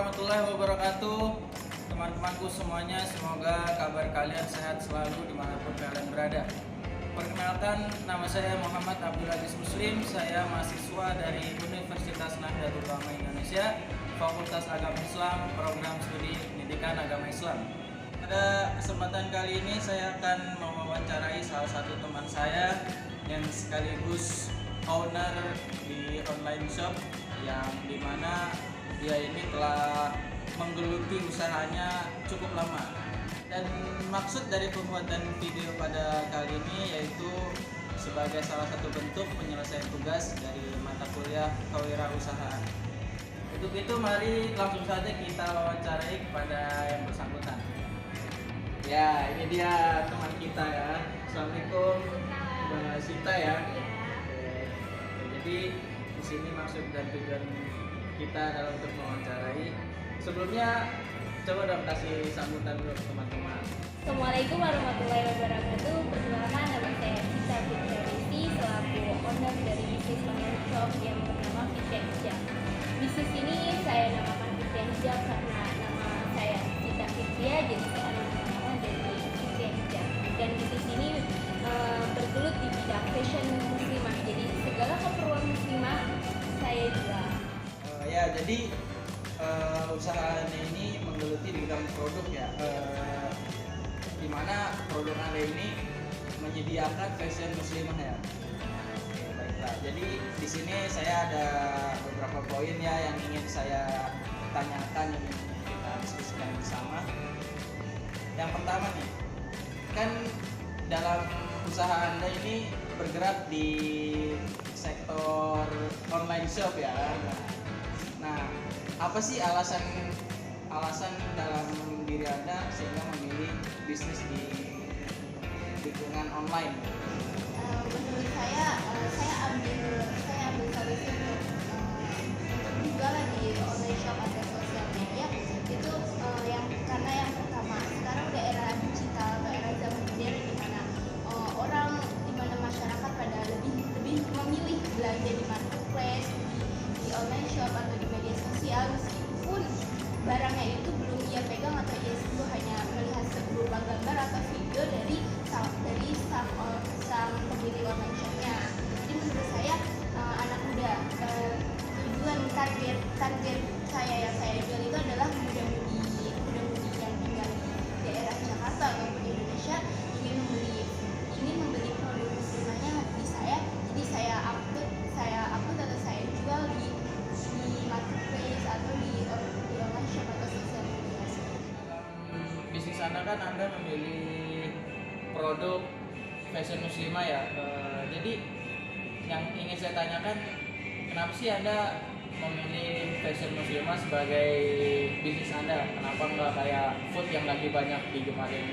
warahmatullahi wabarakatuh. Teman-temanku semuanya, semoga kabar kalian sehat selalu dimanapun kalian berada. Perkenalkan, nama saya Muhammad Abdul Aziz Muslim. Saya mahasiswa dari Universitas Nahdlatul Ulama Indonesia, Fakultas Agama Islam, Program Studi Pendidikan Agama Islam. Pada kesempatan kali ini saya akan mewawancarai salah satu teman saya yang sekaligus owner di online shop, yang dimana dia ini telah menggeluti usahanya cukup lama. Dan maksud dari pembuatan video pada kali ini yaitu sebagai salah satu bentuk penyelesaian tugas dari mata kuliah kewirausahaan. Untuk itu mari langsung saja kita wawancarai kepada yang bersangkutan. Ya, ini dia teman kita ya. Assalamualaikum Mbak Sita ya. Oke, jadi di sini maksud dan tujuan kita adalah untuk mewawancarai. Sebelumnya coba dong kasih sambutan dulu ke teman-teman. Assalamualaikum warahmatullahi wabarakatuh. Perkenalkan, nama saya Sita Fitriariti selaku owner dari bisnis online shop yang bernama Fitria Hijab. Bisnis ini saya namakan Fitria Hijab karena nama saya Sita Fitria, jadi saya anak pertama dari Fitria Hijab. Dan bisnis ini bergelut di bidang fashion muslimah. Jadi segala keperluan muslimah saya jual. Ya, jadi usaha Anda ini menggeluti di bidang produk ya, di mana produk Anda ini menyediakan fashion muslimah ya. Oke, baiklah. Jadi di sini saya ada beberapa poin ya yang ingin saya tanyakan, yang ingin kita diskusikan bersama. Yang pertama nih, kan dalam usaha Anda ini bergerak di sektor online shop ya. Nah, apa sih alasan dalam diri Anda sehingga memilih bisnis di lingkungan online? Menurut saya ambil solusi untuk jualan di online shop atau sosial media itu karena yang pertama, sekarang udah era digital atau era zaman modern di mana masyarakat pada lebih memilih belanja di marketplace, di online shop atau di media sosial, meskipun barangnya itu belum ia pegang atau ia sentuh, hanya melihat berupa gambar atau video dari sang pemilik online shopnya. Jadi menurut saya anak muda, tujuan target saya yang saya jual itu adalah muda-mudi yang tinggal di daerah Jakarta ataupun Indonesia ingin membeli produk muslimahnya di saya. Jadi saya upload atau saya jual di marketplace atau di online shop atau sosial media. Bisnis Anda kan Anda memilih produk fashion muslimah ya. Jadi yang ingin saya tanyakan, kenapa sih Anda memilih fashion muslimah sebagai bisnis Anda? Kenapa nggak kayak food yang lagi banyak digemarin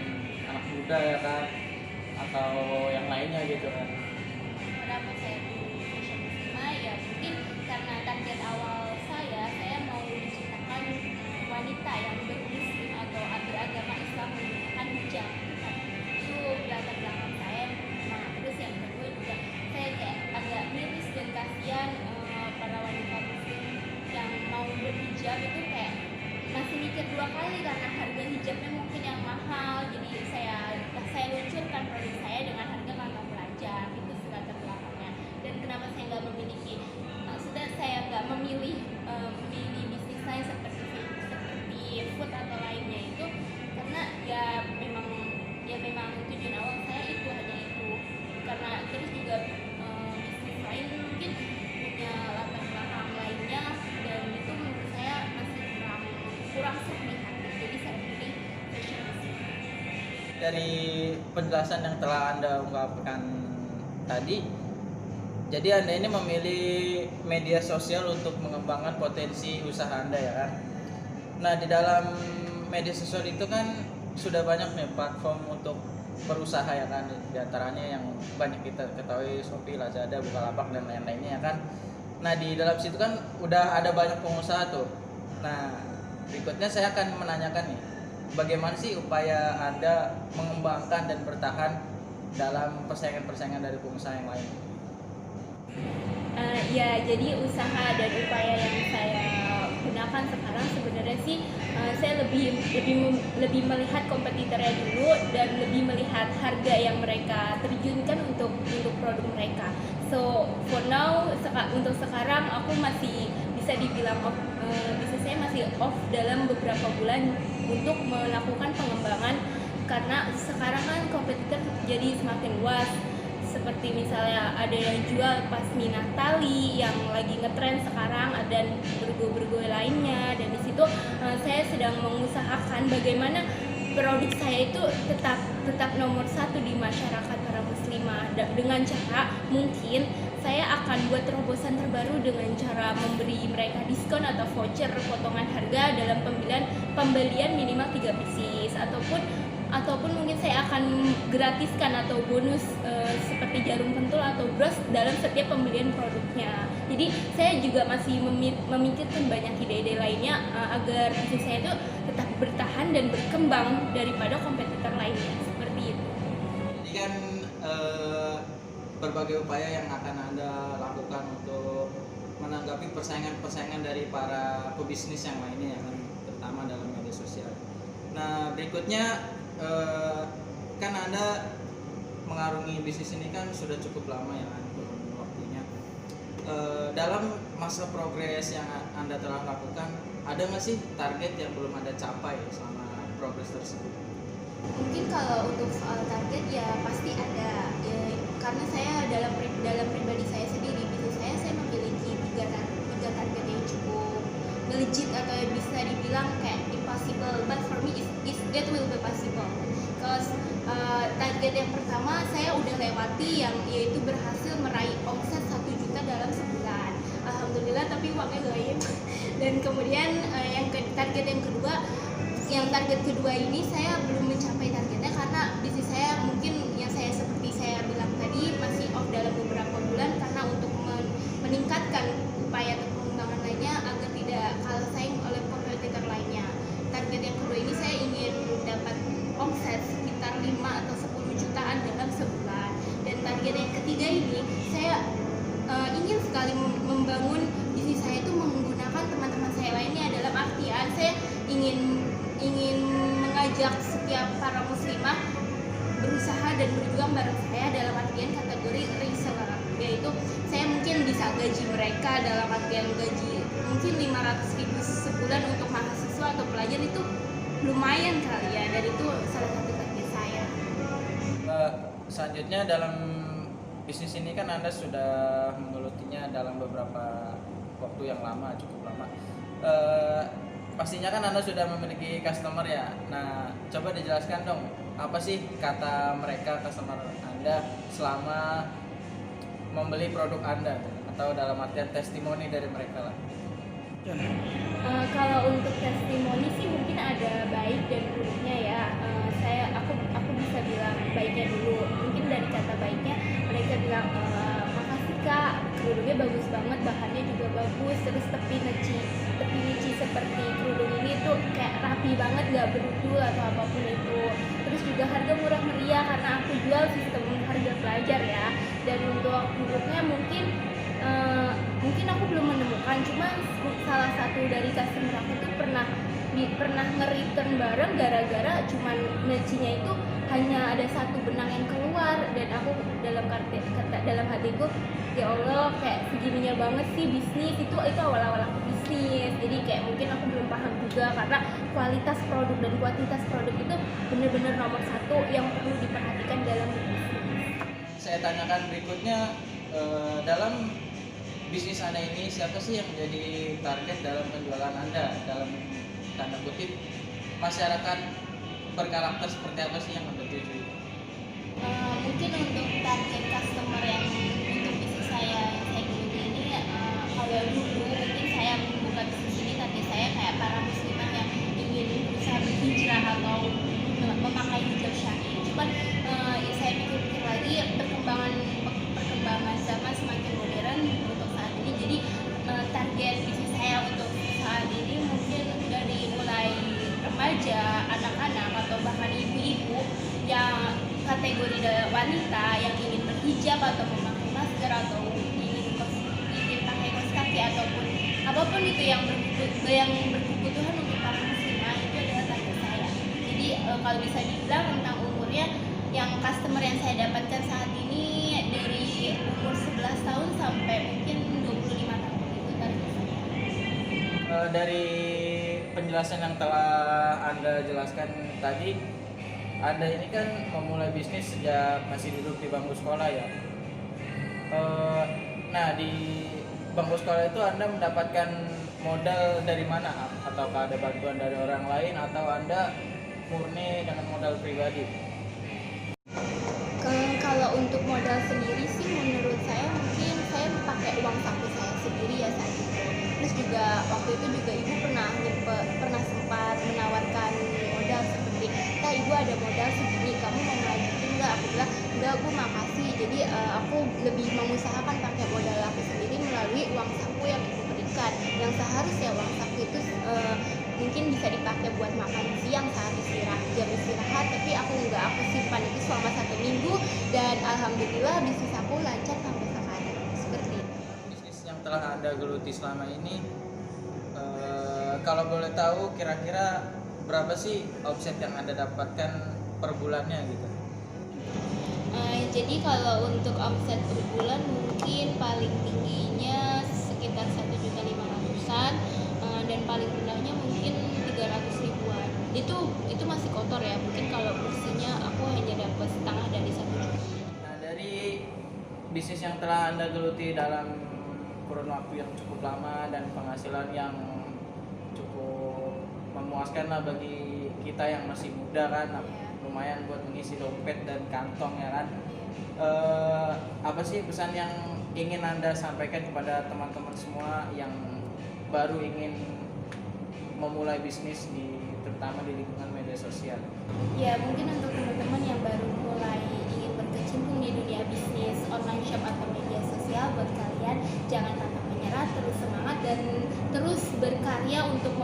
anak muda ya kan, atau yang lainnya gitu kan? Kenapa saya pilih fashion muslimah? Ya mungkin karena target awal saya mau menciptakan wanita yang bermuslim atau beragama Islam menggunakan hijab. Itu latar belakang saya. Nah, terus yang kedua juga saya kayak agak miris dan kasihan para wanita muslim yang mau berhijab itu kayak masih mikir dua kali karena harga hijabnya mungkin yang mahal. Jadi saya luncurkan produk saya dengan harga kantong pelajar. Itu latar belakangnya. Dan kenapa saya nggak memilih bisnis lain seperti food atau lainnya, itu karena ya memang tujuan awal saya itu hanya itu. Karena terus juga bisnis lain mungkin punya latar belakang lainnya dan itu menurut saya masih kurang signifikan. Jadi saya pilih fashion muslimah. Dari penjelasan yang telah Anda ungkapkan tadi, jadi Anda ini memilih media sosial untuk mengembangkan potensi usaha Anda ya kan? Nah, di dalam media sosial itu kan sudah banyak nih platform untuk berusaha ya kan, di antaranya yang banyak kita ketahui Shopee, Lazada, Bukalapak dan lain-lainnya ya kan. Nah, di dalam situ kan udah ada banyak pengusaha tuh. Nah, berikutnya saya akan menanyakan nih, bagaimana sih upaya Anda mengembangkan dan bertahan dalam persaingan dari pengusaha yang lain? Ya, jadi usaha dan upaya yang saya gunakan misalkan sekarang sebenarnya sih saya lebih melihat kompetitornya dulu dan lebih melihat harga yang mereka terjunkan untuk produk mereka. So for now untuk sekarang aku masih bisa dibilang bisnis saya masih off dalam beberapa bulan untuk melakukan pengembangan, karena sekarang kan kompetitor jadi semakin luas. Seperti misalnya ada yang jual pasmina tali yang lagi ngetren sekarang, dan bergo-bergo lainnya, dan di situ saya sedang mengusahakan bagaimana produk saya itu tetap nomor satu di masyarakat para muslimah, dengan cara mungkin saya akan buat terobosan terbaru dengan cara memberi mereka diskon atau voucher potongan harga dalam pembelian minimal 3 pieces, ataupun mungkin saya akan gratiskan atau bonus seperti jarum pentul atau bros dalam setiap pembelian produknya. Jadi saya juga masih memikirkan banyak ide-ide lainnya agar bisnis saya itu tetap bertahan dan berkembang daripada kompetitor lainnya, seperti itu. Jadi kan berbagai upaya yang akan Anda lakukan untuk menanggapi persaingan dari para pebisnis yang lainnya, yang terutama dalam media sosial. Nah, berikutnya kan Anda mengarungi bisnis ini kan sudah cukup lama ya kan waktunya. Dalam masa progres yang Anda telah lakukan, ada nggak sih target yang belum Anda capai selama progres tersebut? Mungkin kalau untuk soal target ya pasti ada ya, karena saya dalam pribadi saya sendiri, bisnis saya memiliki tiga target yang cukup legit atau bisa dibilang kayak impossible, but for me it will be possible. Because target yang pertama saya udah lewati, yang yaitu berhasil meraih omset 1 juta dalam sebulan, alhamdulillah, tapi uangnya gaib. Dan kemudian target kedua ini saya belum mencapai targetnya karena bisnis saya mungkin yang seperti saya bilang tadi masih off dalam beberapa bulan, karena untuk meningkatkan upaya pengembangan lainnya agar tidak kalah saing oleh kompetitor lainnya. Target yang kedua ini saya ingin dapat omset sekitar 5 atau 10 jutaan dalam sebulan. Dan target yang ketiga ini saya ingin sekali membangun bisnis saya itu menggunakan teman-teman saya lainnya, dalam artian saya ingin mengajak setiap para muslimah berusaha dan berjuang bareng saya dalam artian kategori reseller, yaitu saya mungkin bisa gaji mereka dalam artian gaji mungkin 500.000 sebulan untuk mahasiswa atau pelajar, itu lumayan kali ya, dan itu salah satu target saya. Selanjutnya dalam bisnis ini kan Anda sudah menggelutinya dalam beberapa waktu yang lama, cukup lama. Pastinya kan Anda sudah memiliki customer ya. Nah, coba dijelaskan dong, apa sih kata mereka customer Anda selama membeli produk Anda, atau dalam artian testimoni dari mereka lah. Kalau untuk testimoni sih mungkin ada baik dan buruknya ya. Aku bisa bilang baiknya dulu. Mungkin dari kata baiknya mereka bilang makasih kak, kerudungnya bagus banget, bahannya juga bagus, terus tepi nici seperti kerudung ini tuh kayak rapi banget, gak berudul atau apapun itu. Terus juga harga murah meriah karena aku jual sistem harga pelajar ya. Dan untuk buruknya mungkin aku belum menemukan, cuma salah satu dari customer aku tuh pernah nge-return barang gara-gara cuman necinya itu hanya ada satu benang yang keluar, dan aku dalam hatiku, ya Allah, kayak segininya banget sih bisnis itu awal-awal aku bisnis. Jadi kayak mungkin aku belum paham juga, karena kualitas produk dan kuantitas produk itu benar-benar nomor satu yang perlu diperhatikan dalam bisnis. Saya tanyakan berikutnya, dalam bisnis Anda ini siapa sih yang menjadi target dalam penjualan Anda? Dalam tanda kutip, masyarakat berkarakter seperti apa sih yang Anda tuju? Mungkin untuk target customer yang untuk bisnis saya tuju ini, kalau dulu mungkin saya bukan bisnis ini, tapi saya kayak para muslimah yang ingin berusaha berhijrah atau memakai hijab syar'i. Cuman saya pikir-pikir lagi, perkembangan zaman semakin modern untuk saat ini. Jadi target bisnis saya untuk saat ini mungkin dari mulai remaja, anak-anak, atau bahkan ibu-ibu yang kategori wanita yang ingin berhijab atau memakai masker atau ingin pakai kaos kaki ataupun apapun itu yang berkebutuhan untuk para muslimah itu adalah tante saya. Jadi kalau bisa dibilang tentang umurnya, yang customer yang saya dapatkan saat ini dari umur 11 tahun sampai mungkin 25 tahun itu tante saya. Dari penjelasan yang telah Anda jelaskan tadi, Anda ini kan memulai bisnis sejak masih duduk di bangku sekolah ya. Nah, di bangku sekolah itu Anda mendapatkan modal dari mana? Ataukah ada bantuan dari orang lain atau Anda murni dengan modal pribadi? Kalau untuk modal sendiri sih menurut saya mungkin saya pakai uang saku saya sendiri ya saat itu. Terus juga waktu itu juga ibu pernah sempat menawarkan modal seperti, ibu ada modal segini, kamu mau melanjutin nggak? Aku bilang enggak bu, makasih. Jadi aku lebih mengusahakan pakai modal aku sendiri melalui uang saku yang ibu berikan. Yang seharusnya uang saku itu mungkin bisa dipakai buat makan siang saat jam istirahat, tapi aku simpan itu selama 1 minggu dan alhamdulillah bisnis aku lancar sampai sekarang. Seperti itu. Bisnis yang telah Anda geluti selama ini, kalau boleh tahu kira-kira berapa sih omset yang Anda dapatkan per bulannya gitu? Jadi kalau untuk omset per bulan mungkin paling tingginya sekitar 1.500.000-an, dan paling rendahnya mungkin 300 ribuan. Itu masih kotor ya, mungkin kalau bersihnya aku hanya dapat setengah dari 1 juta. Nah, dari bisnis yang telah Anda geluti dalam kurun waktu yang cukup lama dan penghasilan yang cukup memuaskan lah bagi kita yang masih muda kan, lumayan buat mengisi dompet dan kantong ya kan. Apa sih pesan yang ingin Anda sampaikan kepada teman-teman semua yang baru ingin memulai bisnis terutama di lingkungan media sosial? Ya mungkin untuk teman-teman yang baru mulai ingin berkecimpung di dunia bisnis online shop atau media sosial, buat kalian jangan pantang menyerah, terus semangat dan terus berkarya untuk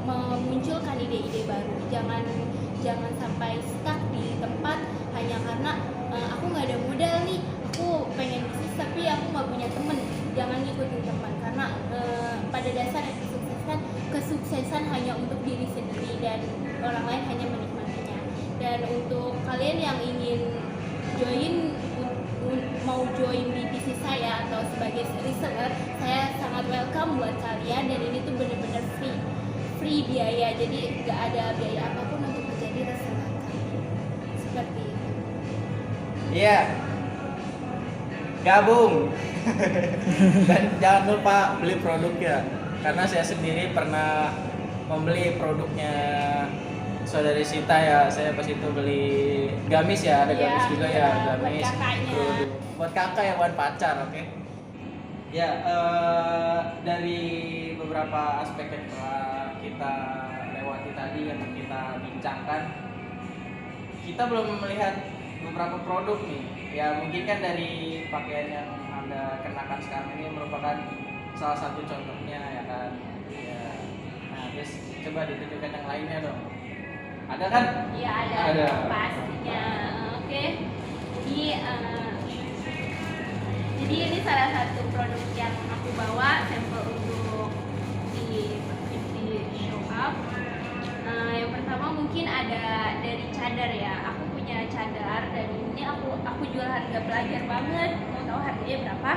memunculkan ide-ide baru. Jangan sampai stuck di tempat hanya karena aku nggak ada modal nih, aku pengen bisnis tapi aku nggak punya temen. Jangan ngikutin teman, karena pada dasarnya kesuksesan hanya untuk diri sendiri dan orang lain hanya menikmatinya. Dan untuk kalian yang ingin mau join di bisnis saya atau sebagai reseller, saya sangat welcome buat kalian, dan ini tuh bener-bener free biaya, jadi nggak ada biaya apapun untuk menjadi reseller kami. Seperti itu. Iya, gabung. Dan jangan lupa beli produknya, karena saya sendiri pernah membeli produknya saudari Sita ya. Saya pas itu beli gamis ya, ada gamis juga ya, gamis buat kakaknya. buat kakak ya, buat pacar. Oke. Ya, dari beberapa aspek yang telah kita lewati tadi yang kita bincangkan, kita belum melihat beberapa produk nih. Ya mungkin kan dari pakaian yang Anda kenakan sekarang ini merupakan salah satu contohnya ya kan. Ya. Nah, terus coba ditunjukkan yang lainnya dong. Ada kan? Iya ada. Pastinya. Oke. Jadi ini salah satu produk yang aku bawa sampel untuk di show up. Yang pertama mungkin ada dari cadar ya. Aku punya cadar dan ini aku jual harga pelajar banget. Mau tahu harganya berapa?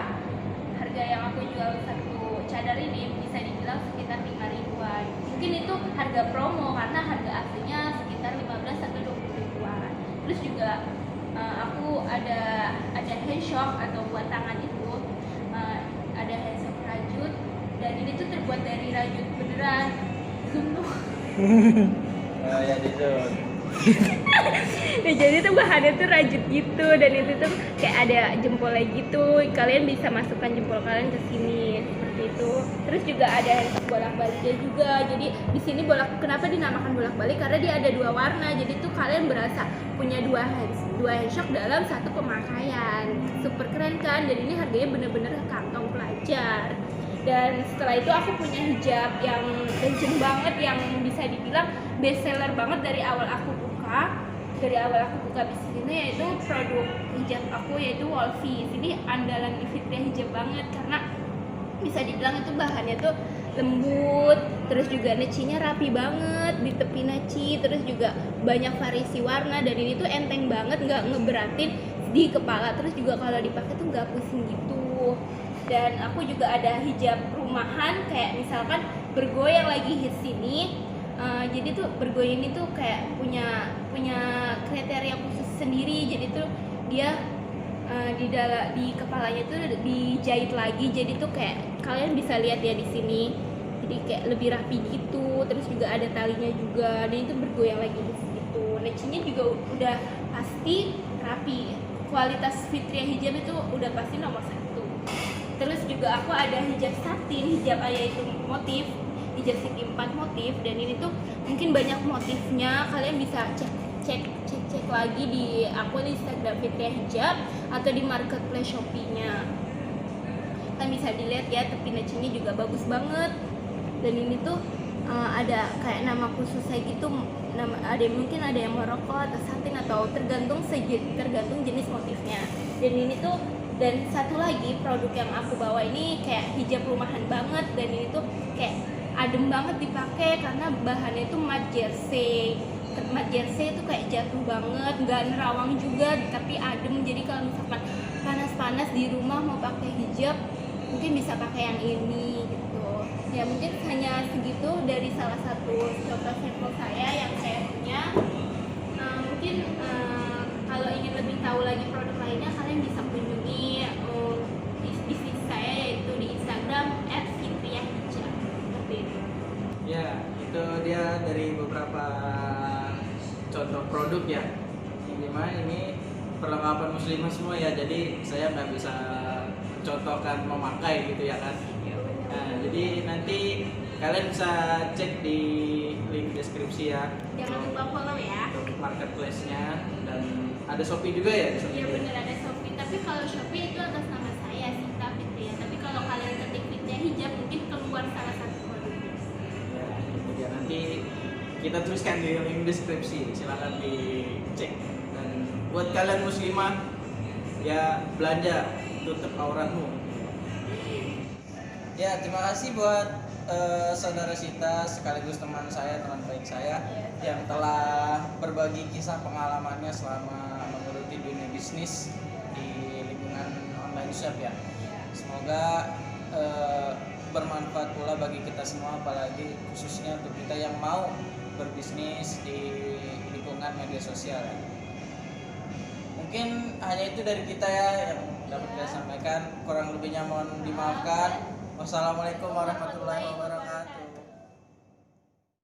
Harga yang aku jual satu cadar ini bisa dibilang sekitar 5 ribuan. Mungkin itu harga promo karena harga aslinya sekitar 15 atau 20 ribuan. Terus juga aku ada handshock atau buat tangan itu, ada handshock rajut, dan ini tuh terbuat dari rajut beneran. Zoom tuh. Oh ya gitu. Ya, jadi tuh bahannya tuh rajut gitu, dan itu tuh kayak ada jempolnya gitu. Kalian bisa masukkan jempol kalian ke sini seperti itu. Terus juga ada handshake bolak-baliknya juga. Jadi di sini kenapa dinamakan bolak-balik? Karena dia ada 2 warna. Jadi tuh kalian berasa punya dua handshake dalam satu pemakaian. Super keren kan? Dan ini harganya bener-bener kantong pelajar. Dan setelah itu aku punya hijab yang kenceng banget, yang bisa dibilang best seller banget dari awal aku buka bisnis ini, yaitu produk hijab aku yaitu Wolfie. Ini andalan Fitria hijab banget karena bisa dibilang itu bahannya tuh lembut, terus juga necinya rapi banget di tepi neci, terus juga banyak variasi warna, dan ini tuh enteng banget, nggak ngeberatin di kepala, terus juga kalau dipakai tuh nggak pusing gitu. Dan aku juga ada hijab rumahan, kayak misalkan bergoyang lagi hits ini. Jadi tuh bergoyang ini tuh kayak punya kriteria khusus sendiri. Jadi tuh dia di kepalanya tuh dijahit lagi, jadi tuh kayak kalian bisa lihat ya di sini, jadi kayak lebih rapi gitu, terus juga ada talinya juga, dan itu bergoyang lagi gitu. Necinya juga udah pasti rapi, kualitas Fitriah hijab itu udah pasti nomor 1. Terus juga aku ada hijab satin, hijab yaitu motif hijab segi 4 motif, dan ini tuh mungkin banyak motifnya, kalian bisa cek lagi di akun Instagram Fitriah Hijab atau di marketplace Shopee-nya. Kan bisa dilihat ya, tepi necinya juga bagus banget. Dan ini tuh ada kayak nama khususnya gitu, mungkin ada yang Morocco atau satin, atau tergantung jenis motifnya. Dan ini tuh, dan satu lagi produk yang aku bawa ini kayak hijab rumahan banget, dan ini tuh kayak adem banget dipakai karena bahannya itu mat jersey. Mat jersey itu kayak jatuh banget, nggak nerawang juga, tapi adem. Jadi kalau misalkan panas-panas di rumah mau pakai hijab, mungkin bisa pakai yang ini gitu. Ya mungkin hanya segitu dari salah satu contoh sampel saya yang saya punya. Mungkin kalau ingin lebih tahu lagi produk lainnya, kalian bisa kunjungi bisnis saya, yaitu di Instagram @fitriahhijab. Seperti itu. Ya, itu dia dari beberapa contoh produk ya. Ini perlengkapan muslimah semua ya, jadi saya nggak bisa contohkan memakai gitu ya kan. Nah, jadi nanti kalian bisa cek di link deskripsi ya. Jangan lupa follow ya. Untuk marketplace-nya, dan ada Shopee juga ya di Shopee. Iya bener, ada Shopee, tapi kalau Shopee itu atas nama saya Sinta Fitria. Tapi kalau kalian ketik Fitriah Hijab, mungkin keluar salah satu produknya. Ya, itu dia, nanti kita tuliskan di link deskripsi, silakan dicek. Dan buat kalian muslimah ya, belanja tutup auratmu. Ya, terima kasih buat saudara Sita sekaligus teman baik saya yang telah berbagi kisah pengalamannya selama menggeluti dunia bisnis di lingkungan online shop ya. Semoga bermanfaat pula bagi kita semua, apalagi khususnya untuk kita yang mau berbisnis di lingkungan media sosial ya. Mungkin hanya itu dari kita ya yang dapat saya sampaikan, kurang lebihnya mohon dimaafkan. Wassalamualaikum warahmatullahi wabarakatuh.